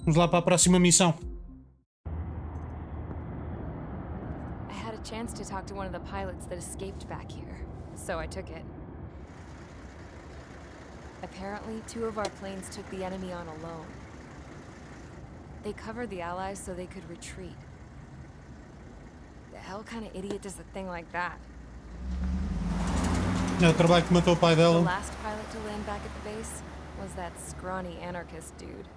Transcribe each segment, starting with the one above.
Vamos lá para a próxima missão. I had a chance to talk to one of the pilots that escaped back here, so I took it. Apparently, 2 of our planes took the enemy on alone. They covered the Allies so they could retreat. The hell kind of idiot does a thing like that? É o trabalho que matou o pai The dela. last pilot to land back at the base was that scrawny anarchist dude.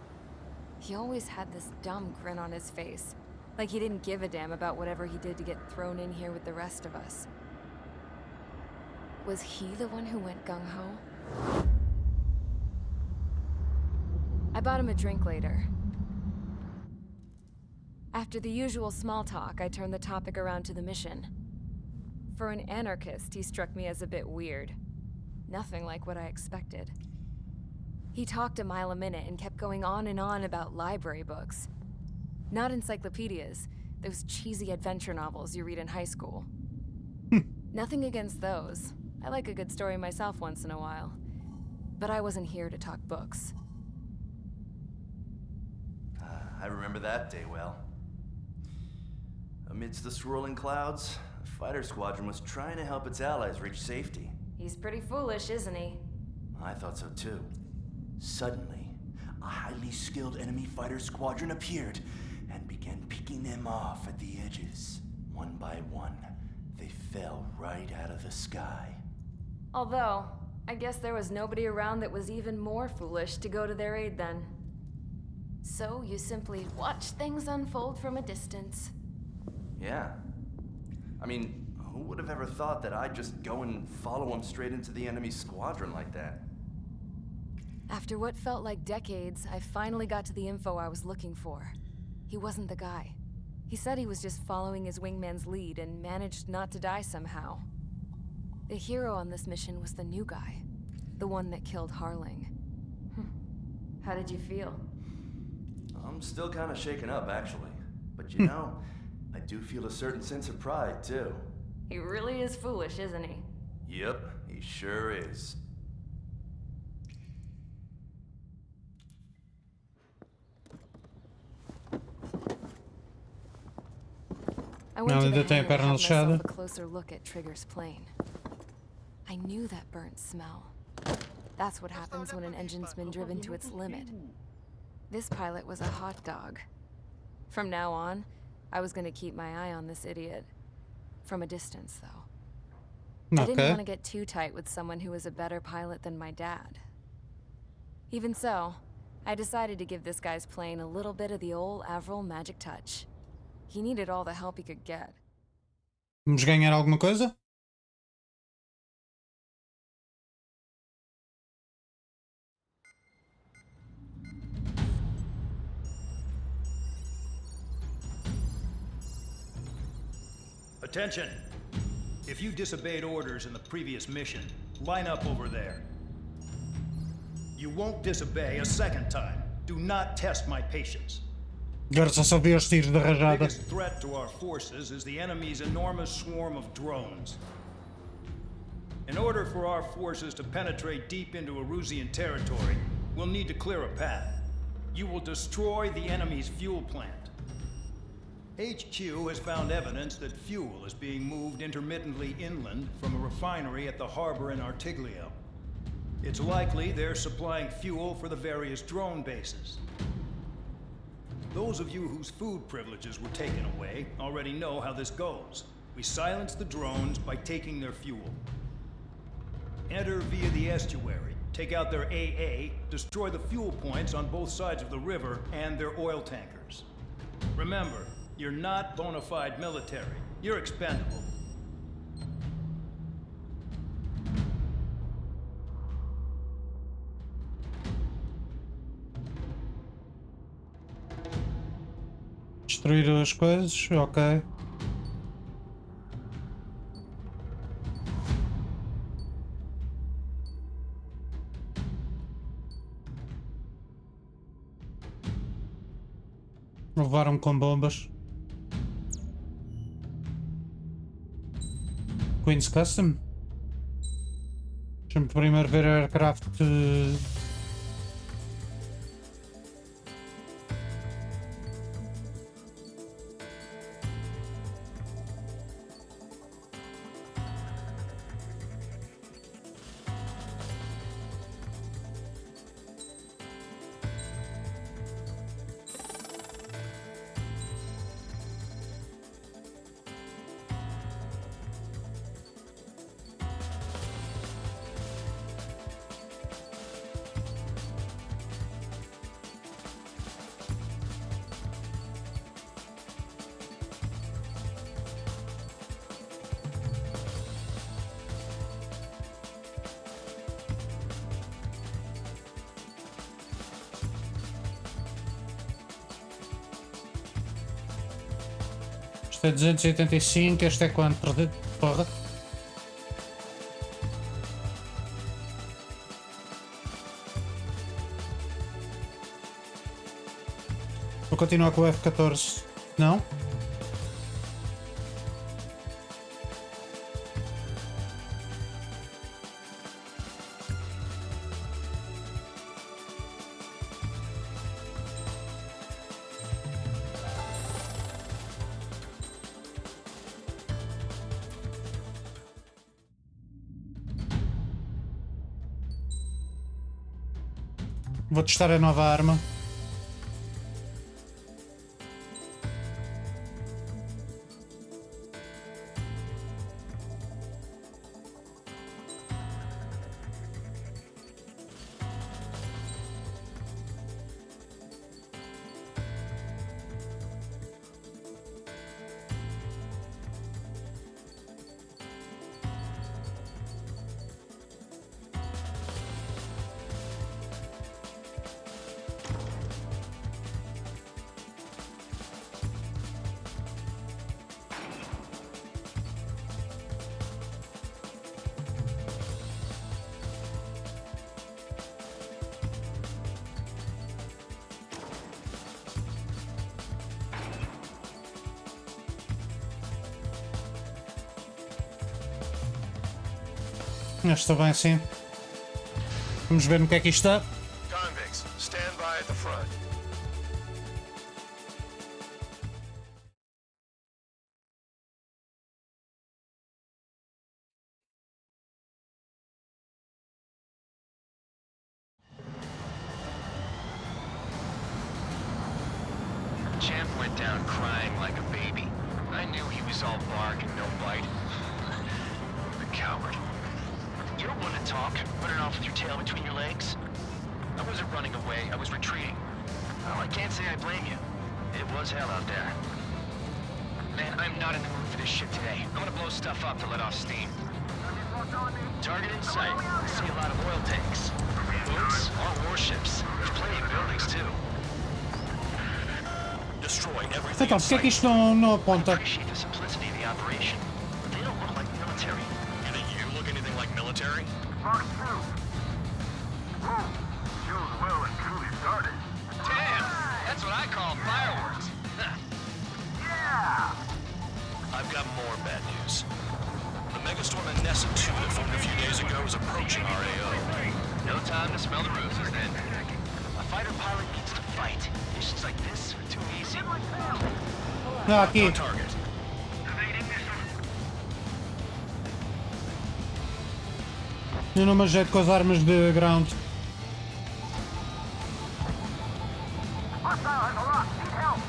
He always had this dumb grin on his face, like he didn't give a damn about whatever he did to get thrown in here with the rest of us. Was he the one who went gung-ho? I bought him a drink later. After the usual small talk, I turned the topic around to the mission. For an anarchist, he struck me as a bit weird. Nothing like what I expected. He talked a mile a minute and kept going on and on about library books. Not encyclopedias, those cheesy adventure novels you read in high school. Nothing against those. I like a good story myself once in a while. But I wasn't here to talk books. I remember that day well. Amidst the swirling clouds, a fighter squadron was trying to help its allies reach safety. He's pretty foolish, isn't he? I thought so too. Suddenly, a highly skilled enemy fighter squadron appeared and began picking them off at the edges. One by one, they fell right out of the sky. Although, I guess there was nobody around that was even more foolish to go to their aid then. So you simply watch things unfold from a distance. Yeah. I mean, who would have ever thought that I'd just go and follow them straight into the enemy squadron like that? After what felt like decades, I finally got to the info I was looking for. He wasn't the guy. He said he was just following his wingman's lead and managed not to die somehow. The hero on this mission was the new guy. The one that killed Harling. How did you feel? I'm still kind of shaken up, actually. But you know, I do feel a certain sense of pride, too. He really is foolish, isn't he? Yep, he sure is. I went to the ainda tem a hangar to perna have myself lixada. a closer look at Trigger's plane. I knew that burnt smell. That's what happens when an engine's been driven to its limit. This pilot was a hot dog. From now on, I was going to keep my eye on this idiot. From a distance, though. I didn't want to get too tight with someone who was a better pilot than my dad. Even so, I decided to give this guy's plane a little bit of the old Avril magic touch. He needed all the help he could get. Vamos ganhar alguma coisa? Attention! If you disobeyed orders in the previous mission, line up over there. You won't disobey a second time. Do not test my patience. Agora só vi os tiros da The rajada. biggest threat to our forces is the enemy's enormous swarm of drones. In order for our forces to penetrate deep into Erusian territory, we'll need to clear a path. You will destroy the enemy's fuel plant. HQ has found evidence that fuel is being moved intermittently inland from a refinery at the harbor in Artiglio. It's likely they're supplying fuel for the various drone bases. Those of you whose food privileges were taken away already know how this goes. We silence the drones by taking their fuel. Enter via the estuary, take out their AA, destroy the fuel points on both sides of the river and their oil tankers. Remember, you're not bona fide military. You're expendable. Destruir as coisas, ok. Levaram-me com bombas. Queen's Custom. Deixa-me primeiro ver a aircraft. Este é 285, este é quanto? Porra. Vou continuar com o F14. Não? Vou testar a nova arma. Estou bem assim. Vamos ver no que é que isto está. Convicts, stand by at the front. Champ went down crying like a baby. I knew he was all bark and no bite. The coward. You don't want to talk, running off with your tail between your legs. I wasn't running away, I was retreating. Well, I can't say I blame you. It was hell out there. Man, I'm not in the mood for this shit today. I'm gonna blow stuff up to let off steam. Target in sight. See a lot of oil tanks. Boats, all warships. There's plenty of buildings, too. Destroy everything Então, in porque é que sight. isto não aponta? Appreciate the simplicity of the operation, but they don't look like military. You think you look anything like military? Mark 2. Whoa. Show's well and truly started. Damn! That's what I call fireworks. Yeah! I've got more bad news. The Megastorm and Nessa 2 that formed a few days ago is approaching our AO. No time to smell the roses, then. A fighter pilot needs to fight. Missions like this are too easy. Ah, aqui. On target. Eu não me ajeito com as armas de ground. Hostile has a lock. Need help.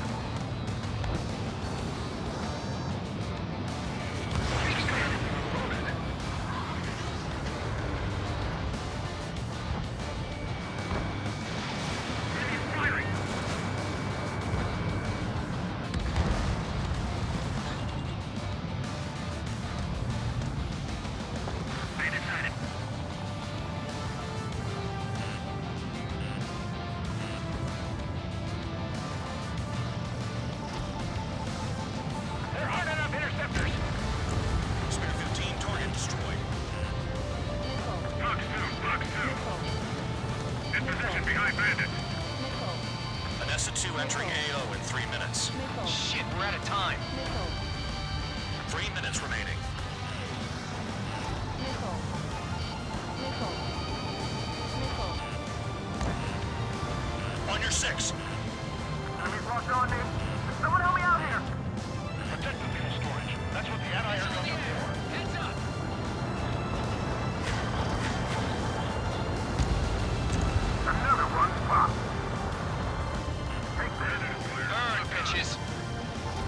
There aren't enough interceptors. Spear 15 target destroyed. Box 2. In position behind bandits. An Nessa 2 entering AO in 3 minutes. Shit, we're out of time. 3 minutes remaining. On your 6. Enemies locked on me. Someone help me out here. Protect the fuel storage. That's what the anti-aircraft are for. Heads up! Another one popped. Take that. Burn, bitches.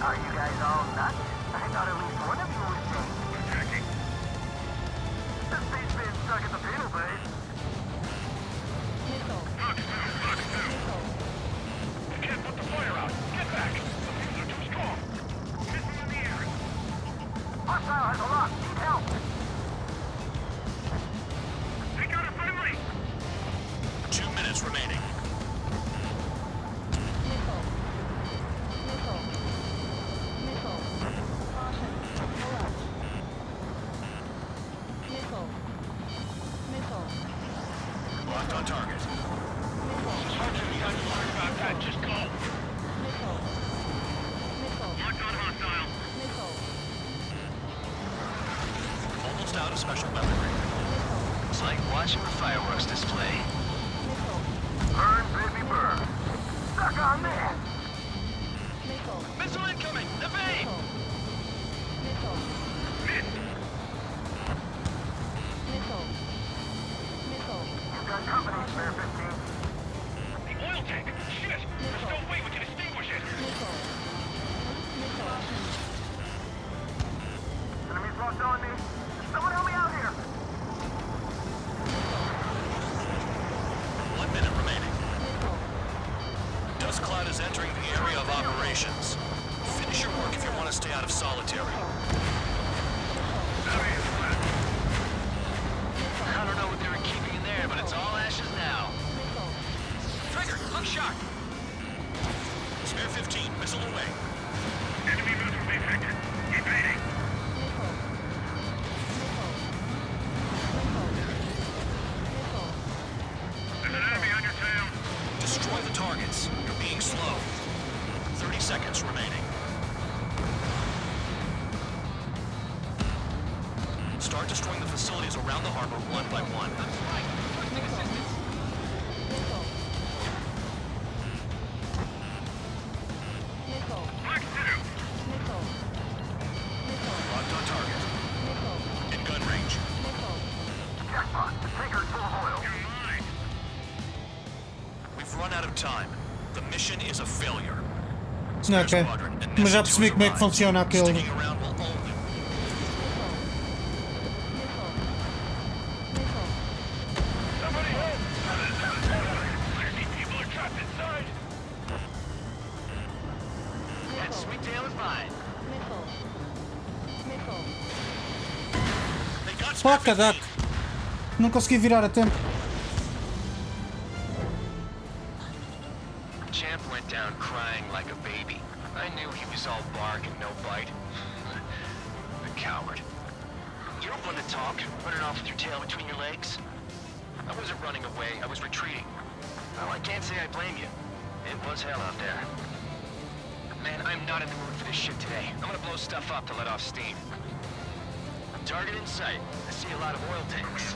Are you guys all nuts? I thought at least one of you was safe. Attacking. This beast being stuck at the penal base. Can't put the fire out. Get back. The fuels are too strong. Missile in the air. Hostile has a lock. Need help. Take out a friendly. 2 minutes remaining. a special weaponry. It's like watching a fireworks display. Burn, baby, burn. Stuck on that. Missile incoming! Evade! You've got company, Spare 15. The oil tank! Shit! There's no way we can extinguish it! Enemies locked on me. Someone help me out here. 1 minute remaining. Dust cloud is entering the area of operations. Finish your work if you want to stay out of solitary. I don't know what they were keeping in there, but it's all ashes now. Trigger, look sharp! Spare 15, missile away. Enemy missile detected. Evading. There's an enemy on your tail. Destroy the targets. You're being slow. 30 seconds remaining. Start destroying the facilities around the harbor one by one. Locked on target. In gun range. Jackpot. The tanker's full of oil. We've run out of time. The mission is a failure. Ok. Mas já percebi como é que funciona aquele. Sticking around will only Somebody help! People are trapped inside! That sweet tail is mine. They got spare Foca, 15. Duck! Não consegui virar a tempo. Champ went down crying like a baby. I knew he was all bark and no bite. The coward. You don't want to talk, running off with your tail between your legs. I wasn't running away, I was retreating. Well, I can't say I blame you. It was hell out there. Man, I'm not in the mood for this shit today. I'm gonna blow stuff up to let off steam. Target in sight. I see a lot of oil tanks.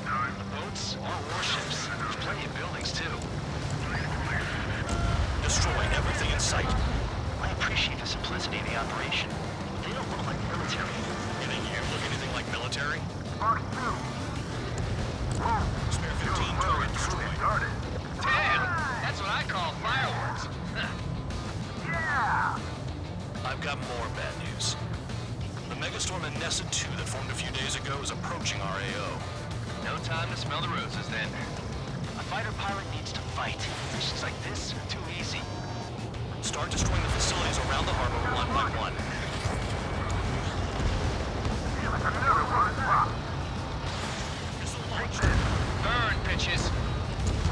Boats or warships. There's plenty of buildings, too. Destroy everything in sight. I appreciate the simplicity of the operation. They don't look like military. Getting you look anything like military? Box 2. Spare 15 target destroyed. Started. Damn! That's what I call fireworks. Yeah! I've got more bad news. The megastorm in Nessa 2 that formed a few days ago is approaching our AO. No time to smell the roses, then. A fighter pilot needs to fight. Missions like this are too easy. Start destroying the facilities around the harbor one by one. Another one is dropped. Missile launched. Burn, bitches!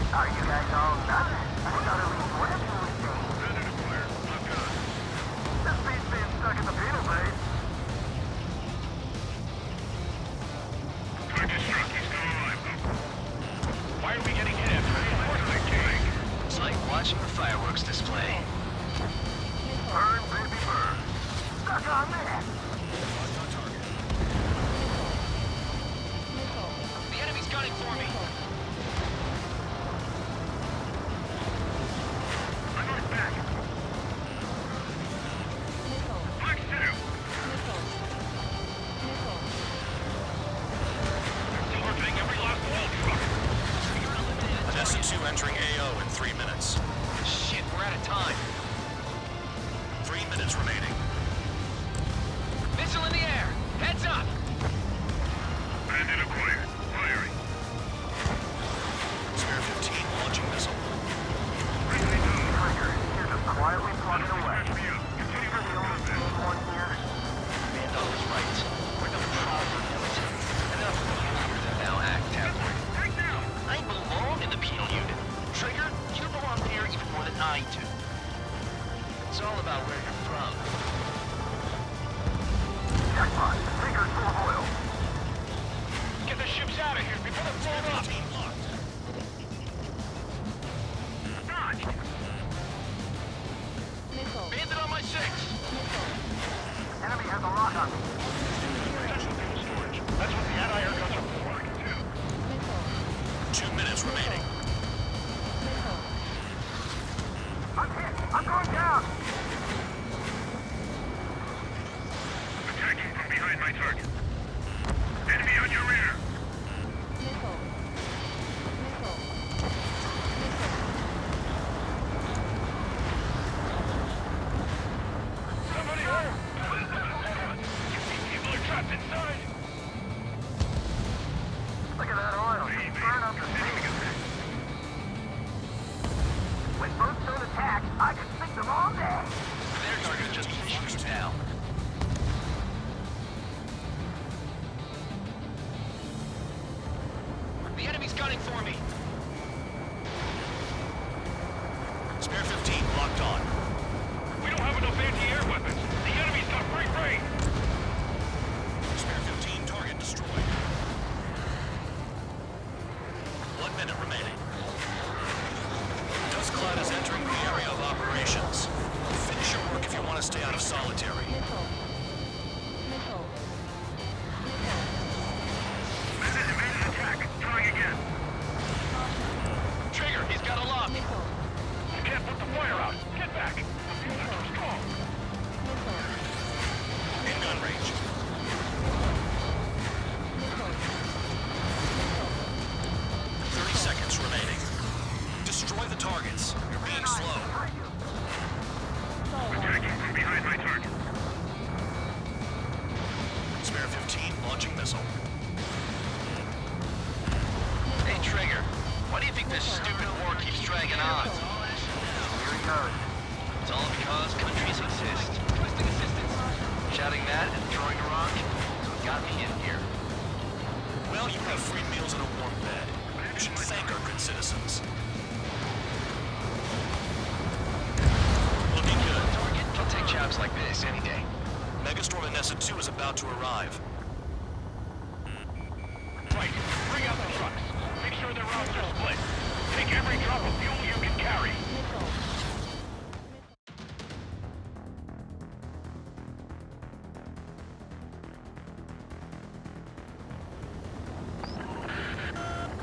Are you guys all nuts? I got at least one fuel exchange. This beat's being stuck in the penal base. Why are we getting hit after It's like watching a fireworks display. Burn, baby, burn. Stuck on that. Locked on target. The enemy's gunning for me. I'm on back. Box 2. Targeting every last oil truck. Nessa 2 entering AO in 3 minutes. Shit, we're out of time. 3 minutes remaining. Missile in the air. Heads up. Bandit acquired. Firing. Spare 15 launching missile. Trigger, you're just quietly plugging away. Continue for the only team one here. Mando was right. We're the proper military. Enough of you here to now act tabloid. Right now. I belong in the penal unit. Trigger, you belong here even more than I do. It's all about where you're from. Jackpot. Tanker's full of oil. Get the ships out of here before they're blown up. 15 locked. Dodged. Bandit on my 6. Enemy has a lock on me. That's what the anti-air guns are I'm going down. Attacking from behind my target. Enemy on your rear. Somebody home! People are trapped inside! Look at that oil. Burn up the thing. When boats don't attack, I can fix them all day. Their target just pushed you down. The enemy's gunning for me. Spare 15 locked on. We don't have enough anti-air weapons. The enemy's got free reign. Spare 15 target destroyed. 1 minute remaining. Dust cloud is entering the area of operations. Finish your work if you want to stay out of solitary. Evaded attack. Trying again. Trigger, he's got a lock. You can't put the fire out. Get back. The fuel is too strong. In gun range. 30 seconds remaining. Destroy the targets. You're being slow. Attacking from behind my target. Spare 15 launching missile. Hey, Trigger, why do you think this stupid war keeps dragging on? Here he goes. It's all because countries exist. Requesting assistance. Shouting that and throwing a rock is what got me in here. Well, you have free meals and a warm bed. You should thank our good citizens. Looking good. I'll take jobs like this any day. Megastorm Nessa 2 is about to arrive. Right. Bring out the trucks. Make sure their routes are split. Take every drop of fuel you can carry.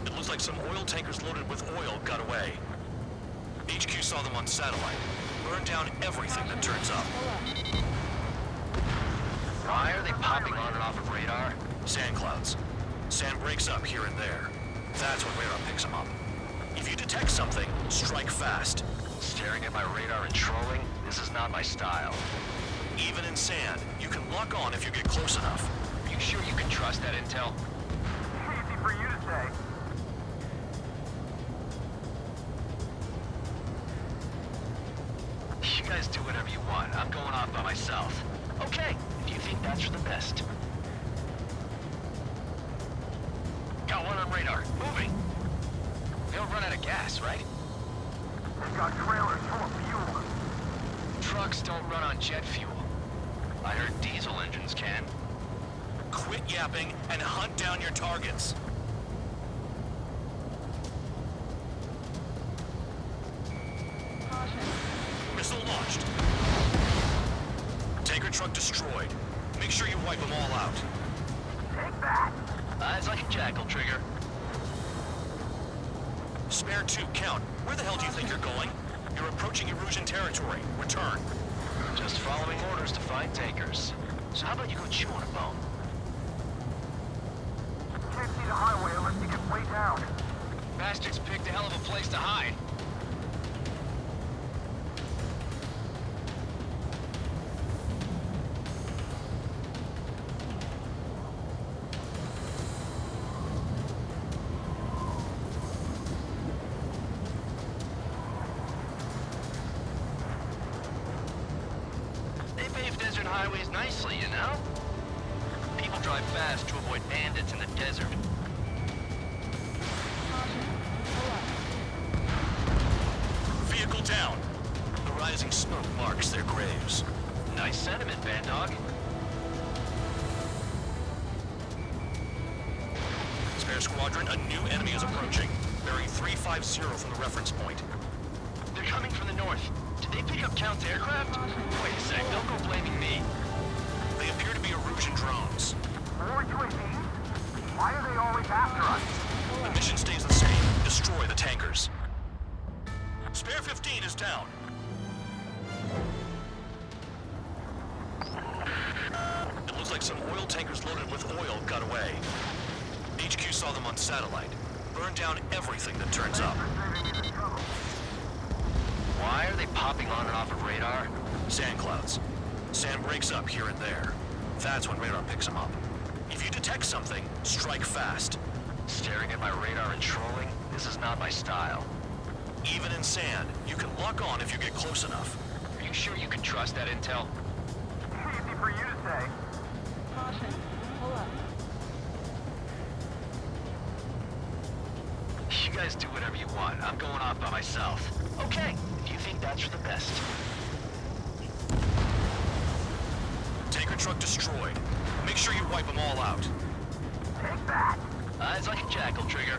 It looks like some oil tankers loaded with oil got away. HQ saw them on satellite. Burn down everything that turns up. Why are they popping on and off of radar? Sand clouds. Sand breaks up here and there. That's when radar picks them up. If you detect something, strike fast. Staring at my radar and trolling? This is not my style. Even in sand, you can lock on if you get close enough. Are you sure you can trust that intel? Easy for you to say. You guys do whatever you want. I'm going off by myself. Okay, if you think that's for the best. Got one on radar. Moving. They'll run out of gas, right? They've got trailers full of fuel. Trucks don't run on jet fuel. I heard diesel engines can. Quit yapping and hunt down your targets. Missile launched. Tanker truck destroyed. Make sure you wipe them all out. Take that. Eyes like a jackal, Trigger. Spare 2, count. Where the hell do you think you're going? You're approaching Erusian territory. Return. Just following orders to find tankers. So how about you go chew on a bone? Can't see the highway unless you get way down. Bastards picked a hell of a place to hide. They paved desert highways nicely, you know? People drive fast to avoid bandits in the desert. Vehicle down. The rising smoke marks their graves. Nice sentiment, Bandog. Spare squadron, a new enemy is approaching. Bearing 350 from the reference point. They're coming from the north. Did they pick up Count's aircraft? Wait a sec, don't go blaming me. They appear to be Erusian drones. More UAVs? Why are they always after us? The mission stays the same. Destroy the tankers. Spare 15 is down. some oil tankers loaded with oil got away. HQ saw them on satellite. Burned down everything that turns up. Why are they popping on and off of radar? Sand clouds. Sand breaks up here and there. That's when radar picks them up. If you detect something, strike fast. Staring at my radar and trolling? This is not my style. Even in sand, you can lock on if you get close enough. Are you sure you can trust that intel? Easy for you to say. Caution. Pull up. You guys do whatever you want. I'm going off by myself. Okay, if you think that's for the best. Tanker truck destroyed. Make sure you wipe them all out. Take that. Eyes like a jackal, Trigger.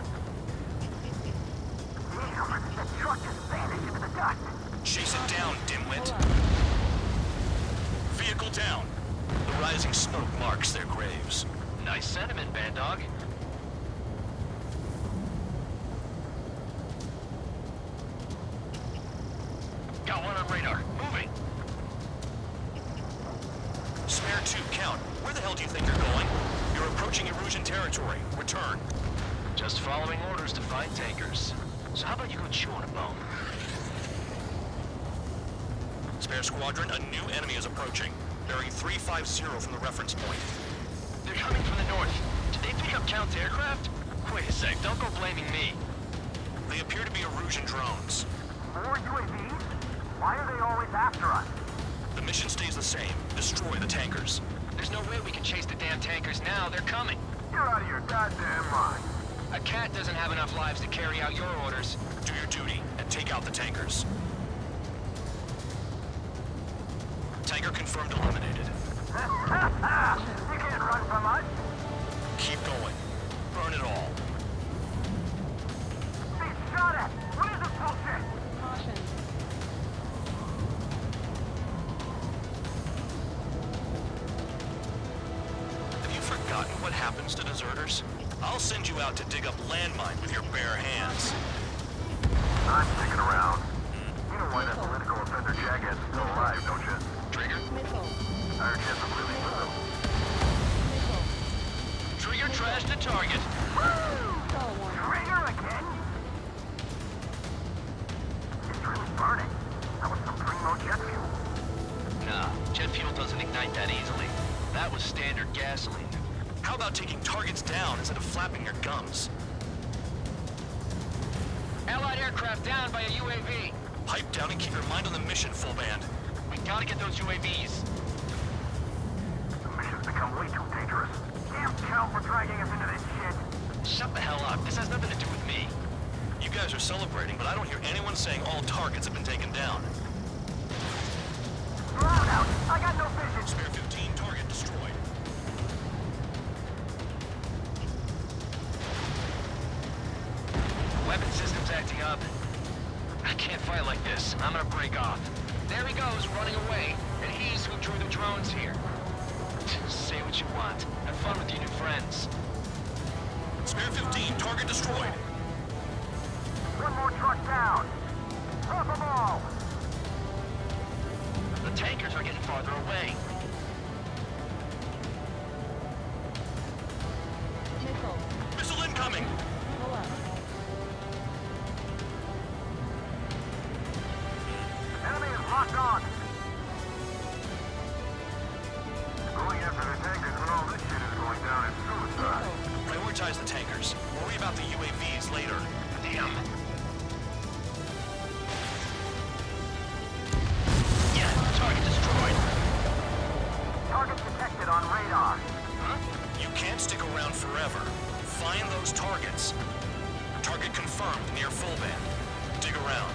Damn, the truck just vanished into the dust. Chase it down, dimwit. Vehicle down. The rising smoke marks their graves. Nice sentiment, Band Dog. Got one on radar. Moving. Spare two, count. Where the hell do you think you're going? You're approaching Erusian territory. Return. Just following orders to find tankers. So how about you go chew on a bone? Spare squadron, a new enemy is approaching. Bearing 350 from the reference point. They're coming from the north. Did they pick up Count's aircraft? Wait a sec, don't go blaming me. They appear to be Erusian drones. More UAVs? Why are they always after us? The mission stays the same. Destroy the tankers. There's no way we can chase the damn tankers now. They're coming. You're out of your goddamn mind. A cat doesn't have enough lives to carry out your orders. Do your duty and take out the tankers. Tanker confirmed eliminated. You can't run from us. Keep going. Burn it all. He's shot at. What is this bullshit? Caution. Have you forgotten what happens to deserters? I'll send you out to dig up landmine with your bare hands. I'm sticking around. You know why that political offender jackass is still alive, don't you? Trigger? Missile. Our chance of living with him. Missile. Trigger trashed the target. Stall warning. Trigger again? It's really burning. That was some primo jet fuel. Nah, jet fuel doesn't ignite that easily. That was standard gasoline. How about taking targets down instead of flapping your gums? Allied aircraft down by a UAV. Pipe down and keep your mind on the mission, full band. We gotta get those UAVs. The mission's become way too dangerous. Damn Count for dragging us into this shit. Shut the hell up. This has nothing to do with me. You guys are celebrating, but I don't hear anyone saying all targets have been taken down. Loud out. I got no vision. Spare 15, target destroyed. Weapon system's acting up. I can't fight like this. I'm gonna break off. There he goes, running away. And he's who drew the drones here. Say what you want. Have fun with your new friends. Spare 15, target destroyed. One more truck down. Drop them all. The tankers are getting farther away. Missile. Missile incoming! Pull up. Enemy is locked on. Going after the tankers when all this shit is going down is suicide. Prioritize the tankers. Worry about the UAVs later. Damn. Yeah, target destroyed. Target detected on radar. Huh? You can't stick around forever. Find those targets. Target confirmed near full band. Dig around.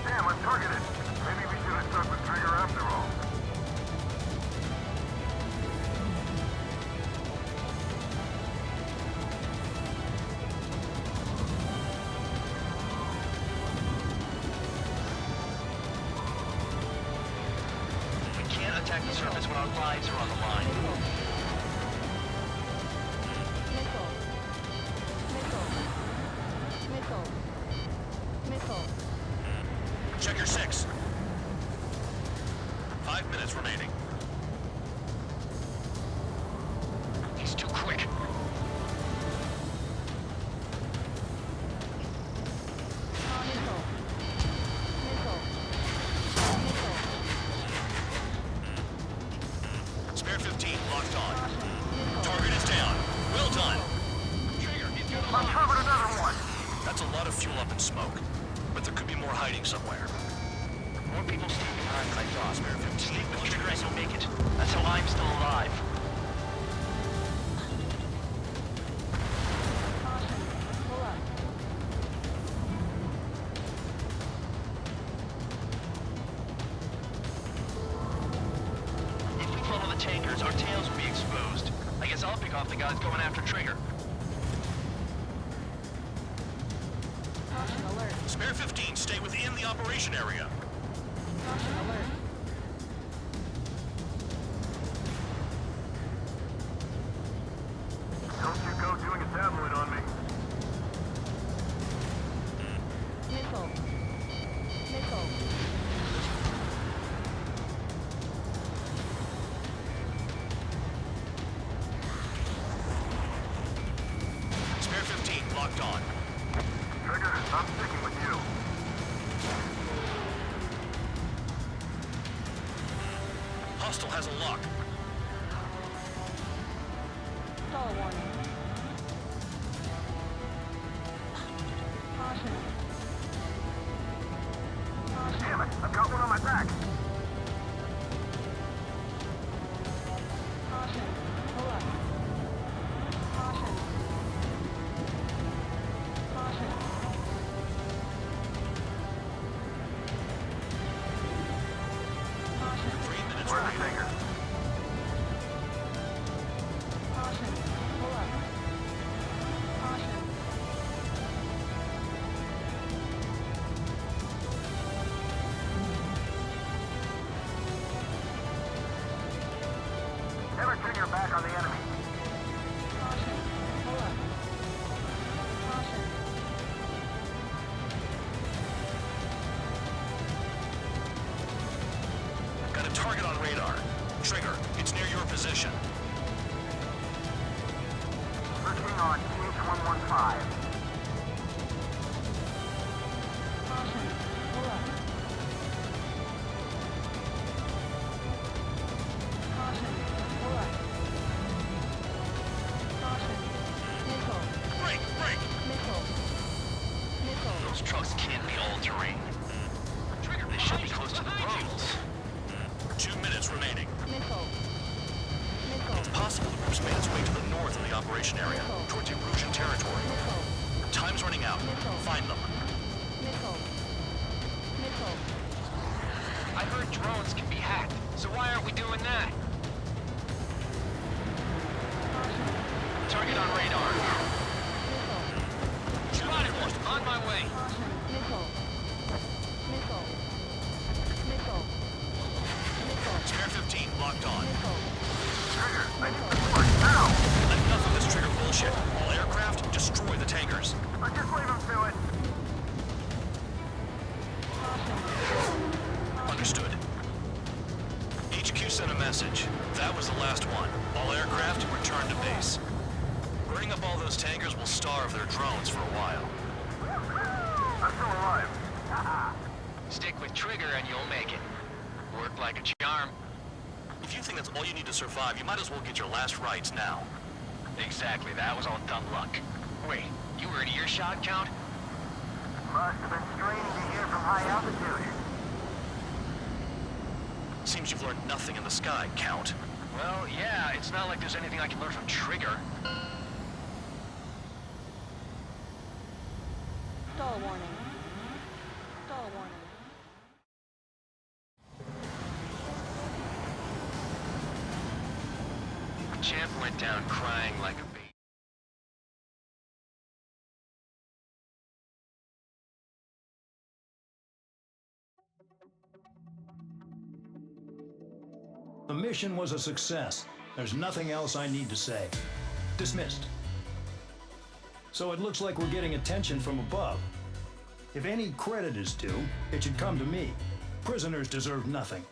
Damn, I'm targeted. Maybe we should have stuck with Trigger after all. We can't attack the surface when our lives are on the line. Missile. Missile. Missile. Missile. Check your 6. 5 minutes remaining. 15, locked on. Target is down. Well done. Trigger, he's got a I'm covered another one. That's a lot of fuel up in smoke. But there could be more hiding somewhere. More people stay behind than I thought. Spare 15. Stick with Trigger and you'll make it. That's how I'm still alive. Caution. Pull up. If we follow the tankers, our tails will be exposed. I guess I'll pick off the guys going after Trigger. Caution alert. Spare 15, stay within the operation area. Caution alert. Don't you go doing a tabloid on me. Missile. Missile. Spare 15, locked on. Trigger, I'm sticking with you. Hostile has a lock. Stall warning. Caution. Damn it, I've got one on my back. Caution. Pull up. Caution. Caution. Caution. 3 minutes Where's the remaining. tanker? Caution. Pull up. Caution. Never turn your back on the enemy. Caution. Pull up. Caution. Got a target on radar. Trigger, it's near your position. Listening on TH-115. Caution. Pull up. Caution. Pull up. Caution. Missile. Break, break! Missile. Missile. Those trucks can't be all-terrain. Trigger, they should be close to the roads. 2 minutes remaining. Missile. Missile. It's possible the group's made its way to the north of the operation area, towards Erusian territory. Missile. Time's running out. Find them. Missile. Missile. I heard drones can be hacked, so why aren't we doing that? Caution. Target on radar. Missile. Spotted one. On my way. Caution. Missile. Missile. Missile. Missile. Spare 15, locked on. Missile. Trigger, I need support now. Enough of this Trigger bullshit. All aircraft, destroy the tankers. I'll just leave him to it. Caution. Understood. HQ sent a message. That was the last one. All aircraft, return to base. Burning up all those tankers will starve their drones for a while. I'm still alive. Stick with Trigger and you'll make it. Work like a charm. If you think that's all you need to survive, you might as well get your last rites now. Exactly, that was all dumb luck. Wait, you were in earshot, Count? Must have been straining to hear from high altitude. Seems you've learned nothing in the sky, Count. Well, yeah, it's not like there's anything I can learn from Trigger. Stall warning. Stall warning. Champ went down crying like a baby. The mission was a success. There's nothing else I need to say. Dismissed. So it looks like we're getting attention from above. If any credit is due, it should come to me. Prisoners deserve nothing.